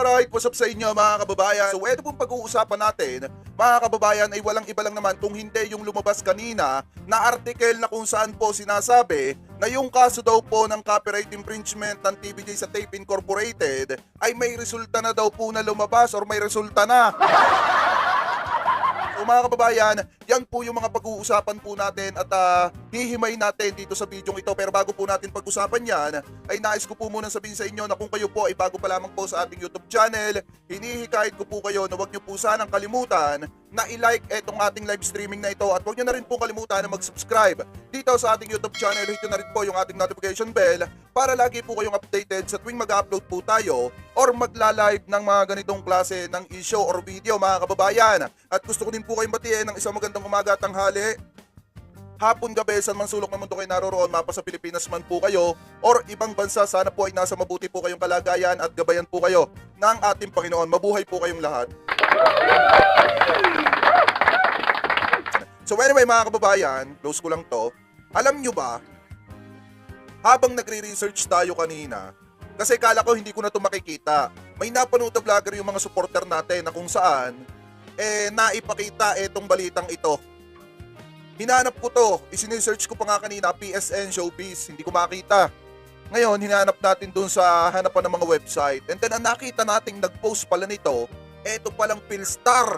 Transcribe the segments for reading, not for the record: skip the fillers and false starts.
Alright, what's up sa inyo mga kababayan? So ito pong pag-uusapan natin, mga kababayan, ay walang iba lang naman kung hindi yung lumabas kanina na article na kung saan po sinasabi na yung kaso daw po ng copyright infringement ng TVJ sa Tape Incorporated ay may resulta na daw po na lumabas or may resulta na. So mga kababayan, yan po yung mga pag-uusapan po natin at hihimay natin dito sa video ito. Pero bago po natin pag-usapan yan, ay nais ko po muna sabihin sa inyo na kung kayo po ay bago pa lamang po sa ating YouTube channel, hinihikayat ko po kayo na huwag nyo po sanang kalimutan na i-like etong ating live streaming na ito at huwag nyo na rin po kalimutan na mag-subscribe dito sa ating YouTube channel. Hit nyo na rin po yung ating notification bell para lagi po kayong updated sa tuwing mag-upload po tayo or magla-live ng mga ganitong klase ng issue or video mga kababayan. At gusto ko din po kayong batiin ng isang magandang umaga at tanghali, hapon, gabi, saan man sulok ng mundo kayo naroroon, mapa sa Pilipinas man po kayo or ibang bansa, sana po ay nasa mabuti po kayong kalagayan at gabayan po kayo ng ating Panginoon. Mabuhay po kayong lahat. So anyway mga kababayan, close ko lang to. Alam nyo ba, habang nagre-research tayo kanina, kasi kala ko hindi ko na ito makikita, may napanood na vlogger yung mga supporter natin na kung saan naipakita itong balitang ito. Hinanap ko to, isinisearch ko pa nga kanina, PSN Showbiz, hindi ko makita. Ngayon, hinanap natin dun sa hanapan ng mga website. And then, ang nakita nating nag-post pala nito, eto palang Philstar.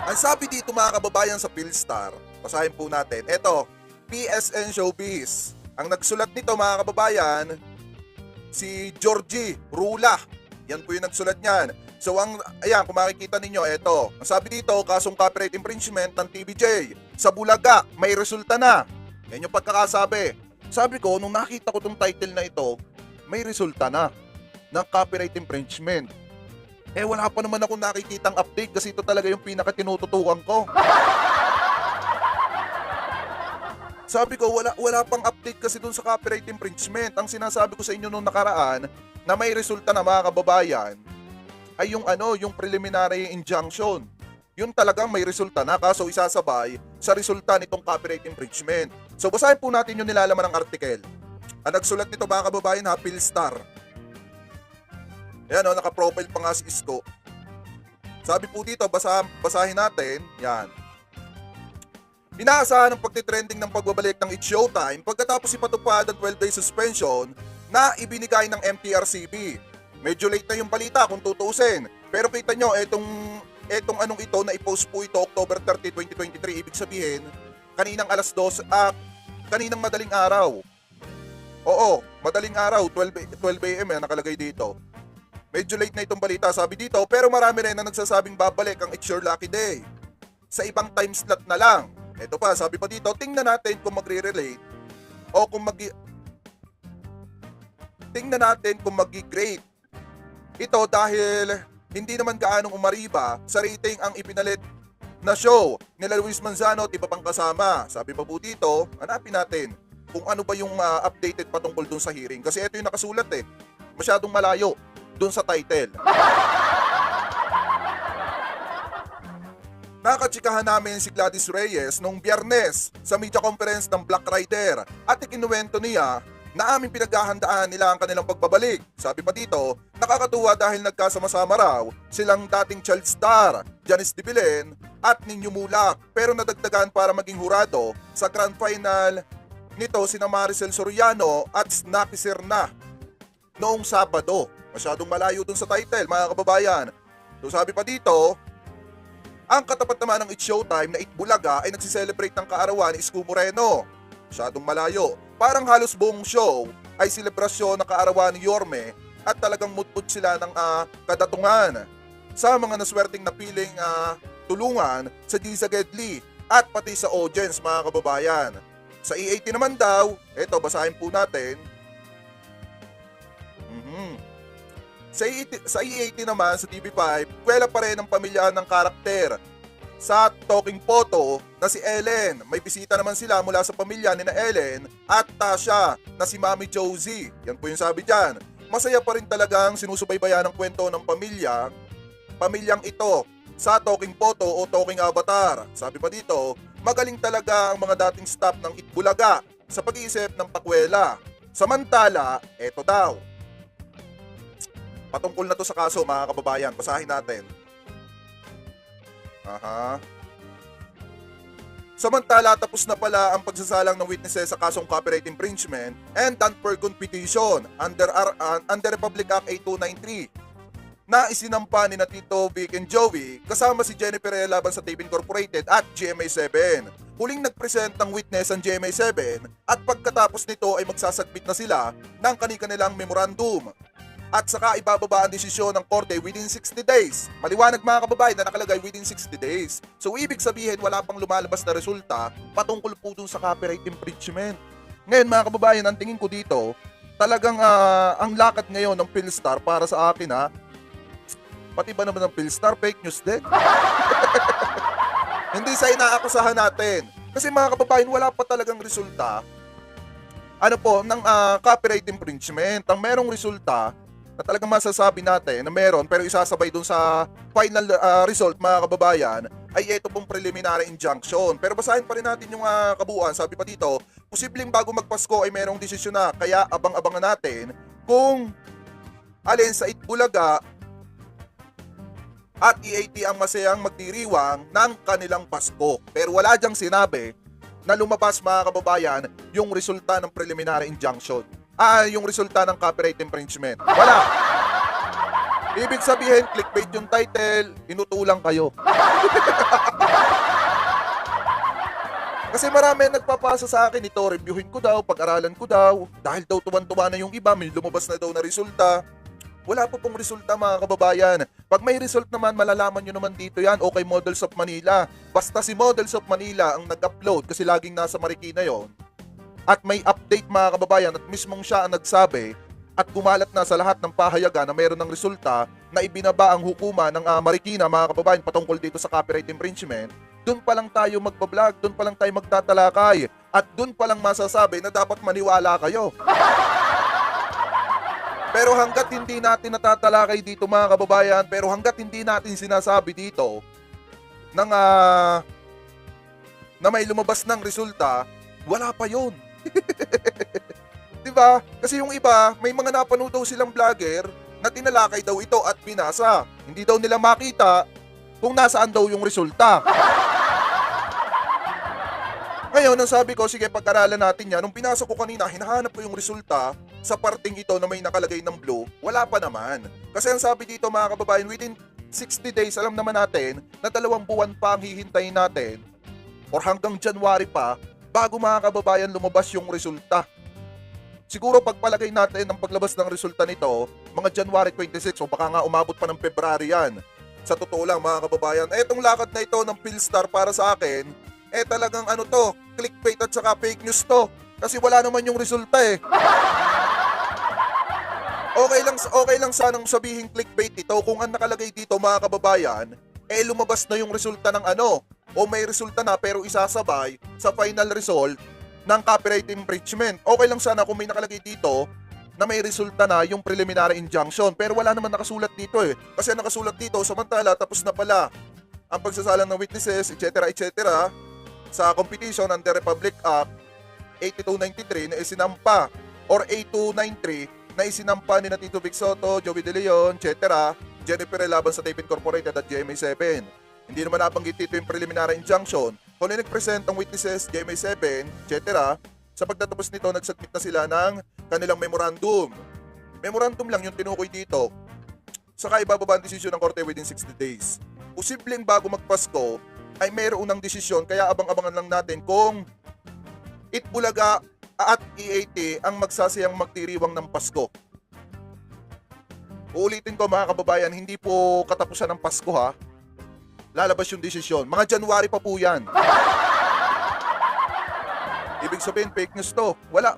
Ang sabi dito mga kababayan sa Philstar, basahin po natin. Eto, PSN Showbiz. Ang nagsulat nito mga kababayan, si Georgie Rula. Yan po yung nagsulat niyan. So ayan, kung makikita ninyo, eto. Ang sabi dito, kasong copyright infringement ng TVJ. Sa Bulaga, may resulta na. Yan yung pagkakasabi. Sabi ko, nung nakita ko tong title na ito, may resulta na ng copyright infringement. Wala pa naman akong nakikitang update kasi ito talaga yung pinaka-tinututukan ko. Sabi ko, wala pang update kasi dun sa copyright infringement. Ang sinasabi ko sa inyo nung nakaraan na may resulta na mga kababayan ay yung preliminary injunction. Yun talagang may resulta na, kaso isasabay sa resulta nitong copyright infringement. So basahin po natin yung nilalaman ng article. Ang nagsulat nito mga kababayan ha, Philstar. Ayan naka-profile pa nga si Isko. Sabi po dito, basahin natin, yan. Inaasahan ang pagtitrending ng pagbabalik ng It's Showtime pagkatapos ipatupad ang 12-day suspension na ibinigay ng MTRCB. Medyo late na yung balita kung tutuusin. Pero kita nyo, etong anong ito na i-post po ito October 30, 2023. Ibig sabihin, kaninang alas 2, kaninang madaling araw. Oo, madaling araw, 12 a.m. nakalagay dito. Medyo late na itong balita, sabi dito, pero marami rin na nagsasabing babalik ang It's Your Lucky Day. Sa ibang time slot na lang. Ito pa, sabi pa dito, tingnan natin kung magre-relate o kung tingnan natin kung magi-great. Ito dahil hindi naman gaanong umariba sa rating ang ipinalit na show nila Luis Manzano at iba pang kasama. Sabi pa po dito, hanapin natin kung ano ba yung updated patungkol dun sa hearing. Kasi ito yung nakasulat masyadong malayo dun sa title. Nakatsikahan namin si Gladys Reyes noong Biyernes sa media conference ng Black Rider at ikinuwento niya na aming pinaghahandaan nila ang kanilang pagbabalik. Sabi pa dito, nakakatuwa dahil nagkasama-sama raw silang dating child star, Janice de Belen at Ninyo Mulak, pero nadagdagan para maging hurado sa grand final nito sina Maricel Soriano at Snappy Serna noong Sabado. Masyadong malayo dun sa title mga kababayan. So sabi pa dito, ang katapat naman ng It's Showtime na Itbulaga ay nagsiselebrate ng kaarawan ni Isko Moreno. Masyadong malayo. Parang halos buong show ay selebrasyon ng kaarawan ni Yorme at talagang mutput sila ng kadatungan sa mga naswerteng napiling tulungan sa Giza Gedli at pati sa audience mga kababayan. Sa E80 naman daw, eto basahin po natin. Sa E80 naman sa TV5, kwela pa rin ang pamilya ng karakter. Sa talking photo na si Ellen, may bisita naman sila mula sa pamilya ni na Ellen at Tasha na si Mami Josie. Yan po yung sabi dyan. Masaya pa rin talagang sinusubaybayan ang kwento ng pamilyang ito sa talking photo o talking avatar. Sabi pa dito, magaling talaga ang mga dating staff ng Itbulaga sa pag-iisip ng pakwela. Samantala, eto daw. Patungkol na to sa kaso mga kababayan. Basahin natin. Aha. Samantala, tapos na pala ang pagsasalang ng witnesses sa kasong copyright infringement and unfair competition under Republic Act 8293 na isinampa ni Tito Vic and Joey kasama si Jennifer laban sa Tape Incorporated at GMA7. Huling nagpresent ng witness ang GMA7 at pagkatapos nito ay magsasubmit na sila ng kanilang memorandum. At saka ibababa ang desisyon ng korte within 60 days. Maliwanag mga kababayan na nakalagay within 60 days. So ibig sabihin wala pang lumalabas na resulta patungkol po dun sa copyright infringement. Ngayon mga kababayan, ang tingin ko dito, talagang ang lakad ngayon ng Philstar para sa akin pati ba naman ng Philstar, fake news din? Hindi sa inaakusahan natin. Kasi mga kababayan, wala pa talagang resulta ng copyright infringement. Ang merong resulta na talagang masasabi natin na meron pero isasabay dun sa final result mga kababayan ay ito pong preliminary injunction. Pero basahin pa rin natin yung kabuuan. Sabi pa dito, posibleng bago magpasko ay merong desisyon na, kaya abang-abangan natin kung alin sa Itbulaga at EAT ang masayang magdiriwang ng kanilang Pasko. Pero wala diyang sinabi na lumabas mga kababayan yung resulta ng preliminary injunction. Yung resulta ng copyright infringement. Wala. Ibig sabihin, clickbait yung title, inutulang kayo. Kasi marami nagpapasa sa akin ito, reviewin ko daw, pag-aralan ko daw, dahil daw tuwan-tuwa na yung iba, may lumabas na daw na resulta. Wala po pong resulta mga kababayan. Pag may result naman, malalaman nyo naman dito yan, okay, Models of Manila. Basta si Models of Manila ang nag-upload kasi laging nasa Marikina yon. At may update mga kababayan at mismong siya ang nagsabi at gumalat na sa lahat ng pahayagan na mayroon ng resulta na ibinaba ang hukuman ng Marikina mga kababayan patungkol dito sa copyright infringement, doon pa lang tayo magbablog, doon pa lang tayo magtatalakay at doon pa lang masasabi na dapat maniwala kayo. Pero hanggat hindi natin natatalakay dito mga kababayan, pero hanggat hindi natin sinasabi dito na may lumabas ng resulta, wala pa yun. Diba? Kasi yung iba, may mga napanood daw silang vlogger na tinalakay daw ito at binasa. Hindi daw nila makita kung nasaan daw yung resulta. Ngayon, ang sabi ko, sige, pag-aralan natin yan. Nung pinasa ko kanina, hinahanap ko yung resulta sa parting ito na may nakalagay ng blue. Wala pa naman. Kasi ang sabi dito mga kababayan, within 60 days, alam naman natin na 2 buwan pa ang hihintayin natin or hanggang January pa bago mga kababayan lumabas yung resulta. Siguro pagpalagay natin ang paglabas ng resulta nito, mga January 26 o baka nga umabot pa ng February yan. Sa totoo lang mga kababayan, etong lakad na ito ng Philstar para sa akin, talagang clickbait at saka fake news to. Kasi wala naman yung resulta Okay lang sanang sabihin clickbait ito kung ang nakalagay dito mga kababayan, lumabas na yung resulta ng o may resulta na pero isasabay sa final result ng copyright infringement. Okay lang sana kung may nakalagay dito na may resulta na yung preliminary injunction. Pero wala naman nakasulat dito Kasi nakasulat dito, samantala tapos na pala ang pagsasalang ng witnesses, etc. sa competition under Republic Act 8293 na isinampa or 8293 na isinampa ni Tito Vic Soto, Joey De Leon, etc. Jennifer laban sa Tape Incorporated at GMA7. Hindi naman nabanggit dito yung preliminary injunction. Kung nag-present ang witnesses, GMA7, etc. Sa pagtatapos nito, nagsubmit na sila ng kanilang memorandum. Memorandum lang yung tinukoy dito. Saka ibababa ang desisyon ng korte within 60 days. Posibleng bago magpasko ay mayroon ng desisyon, kaya abang-abangan lang natin kung Itbulaga at EAT ang magsasayang magdiriwang ng Pasko. Uulitin ko mga kababayan, hindi po katapusan ng Pasko lalabas yung desisyon. Mga January pa po yan. Ibig sabihin, fake news to. Wala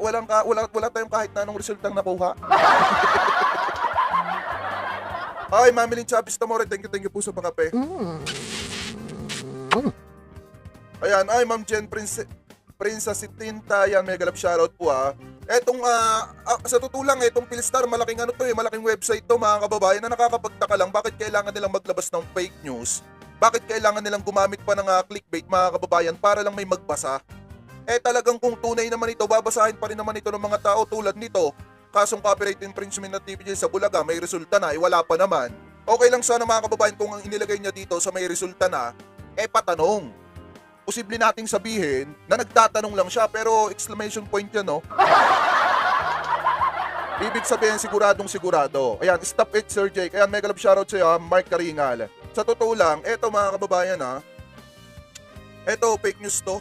tayong kahit na anong resultang nakuha. Ay, Mami Lynn Chavez Tamore, thank you po sa pangape. Ayan, ay Ma'am Jen Princess Sitinta, yan, may galap shoutout po Etong, sa tutulang itong Philstar, malaking malaking website to mga kababayan na nakakapagtaka lang bakit kailangan nilang maglabas ng fake news. Bakit kailangan nilang gumamit pa ng clickbait mga kababayan para lang may magbasa? Talagang kung tunay naman ito, babasahin pa rin naman ito ng mga tao tulad nito. kasong copyright infringement ng TVJ sa Bulaga, may resulta na, wala pa naman. Okay lang sana mga kababayan kung ang inilagay niya dito sa may resulta na, patanong. Posible nating sabihin na nagtatanong lang siya pero exclamation point yan, no? Ibig sabihin siguradong sigurado. Ayan, stop it Sir Jake. Ayan, mega love shoutout sa'yo, Mark Karingal. Sa totoo lang, eto mga kababayan eto fake news to.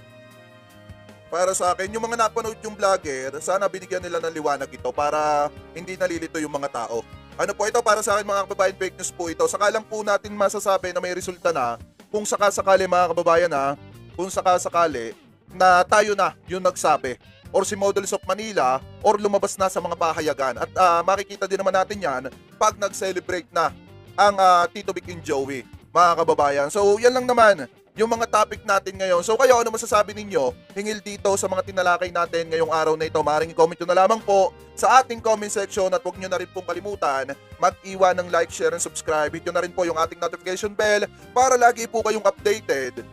Para sa akin, yung mga napanood yung vlogger, sana binigyan nila ng liwanag ito para hindi nalilito yung mga tao. Ano po ito para sa akin mga kababayan, fake news po ito. Saka lang po natin masasabi na may resulta na kung sakasakali mga kababayan kung sakasakali na tayo na yung nagsabi or si Models of Manila or lumabas na sa mga pahayagan. At makikita din naman natin yan pag nag-celebrate na ang Tito Vic and Joey, mga kababayan. So yan lang naman yung mga topic natin ngayon. So kayo, ano masasabi ninyo hingil dito sa mga tinalakay natin ngayong araw na ito? Maaaring i-comment nyo na lamang po sa ating comment section at huwag nyo na rin pong kalimutan mag-iwan ng like, share, and subscribe. Hit nyo na rin po yung ating notification bell para lagi po kayong updated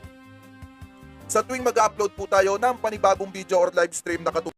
sa tuwing mag-upload po tayo ng panibagong video or live stream na katulad